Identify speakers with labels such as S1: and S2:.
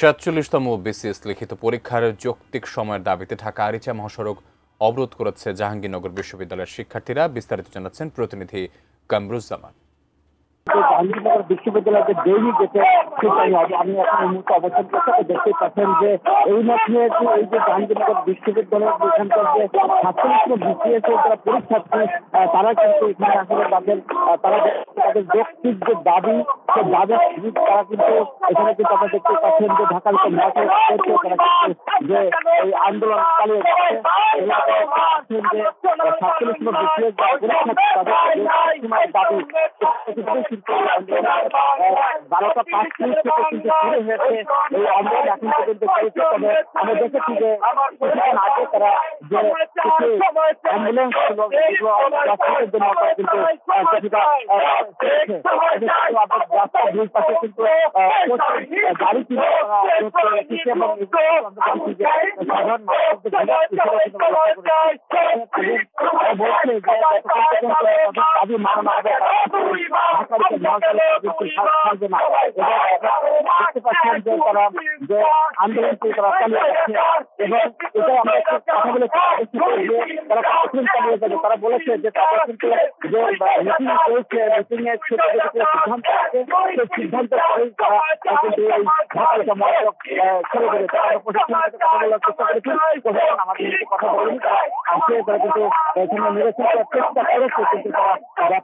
S1: ৪৭তম BCS লিখিত পরীক্ষার যৌক্তিক সময়ের দাবিতে ঢাকা আরিচা মহাসড়ক অবরোধ করেছে জাহাঙ্গীরনগর বিশ্ববিদ্যালয়ের শিক্ষার্থীরা। বিস্তারিত জানাচ্ছেন প্রতিনিধি কামরুজ্জামান।
S2: জাহাঙ্গীরনগর বিশ্ববিদ্যালয়ের দৈনিক যেতে আমি এখন এই মুহূর্তে অবস্থান করতে দেখতে পাচ্ছেন যে এই মধ্যে এই যে জাহাঙ্গীরনগর বিশ্ববিদ্যালয়ের এখানকার যে ছাত্রছাত্রী বিসিএস যারা পরীক্ষার্থী তারা কিন্তু এখানে আসলে তাদের যৌক্তিক যে দাবি সেই দাবি তারা কিন্তু এখানে কিন্তু আপনারা দেখতে পাচ্ছেন যে ঢাকার যে মহাসড়ক তারা যে এই আন্দোলন চালিয়ে যাচ্ছে। যে ছাত্রছাত্রী বিসিএস পরীক্ষার্থী তাদের দাবি 12টা 5 মিনিট থেকে কিন্তু শুরু হয়েছে এই আন্দোলন এখন পর্যন্ত চলছে। তবে আমরা দেখেছি যে কিছুক্ষণ আগে তারা যে কিছু অ্যাম্বুলেন্স যাত্রীদের জন্য কিন্তু রাস্তার দুই পাশে কিন্তু গাড়ি ছিল এবং সাধারণ বলছে যে দাবি মানা থাকবে না। দেখতে পাচ্ছেন যে তারা যে আন্দোলনটি তারা চালিয়ে যাচ্ছে এবং এটাই আমরা একটু কথা বলে তারা কতদিন চালিয়ে যাবে। তারা বলেছে যে তারা কিন্তু যে মিটিং করেছে মিটিং এর ক্ষেত্রে সিদ্ধান্ত আছে সেই সিদ্ধান্তের পরেই তারা কিন্তু এই ঢাকা মহাসড়ক ছেড়ে দেবে। তারা প্রশাসনের সাথে কথা বলার চেষ্টা করেছে, প্রশাসন আমাদের কথা বলেনি। তারা আসে তারা কিন্তু এখানে নিরসন করার চেষ্টা করেছে কিন্তু তারা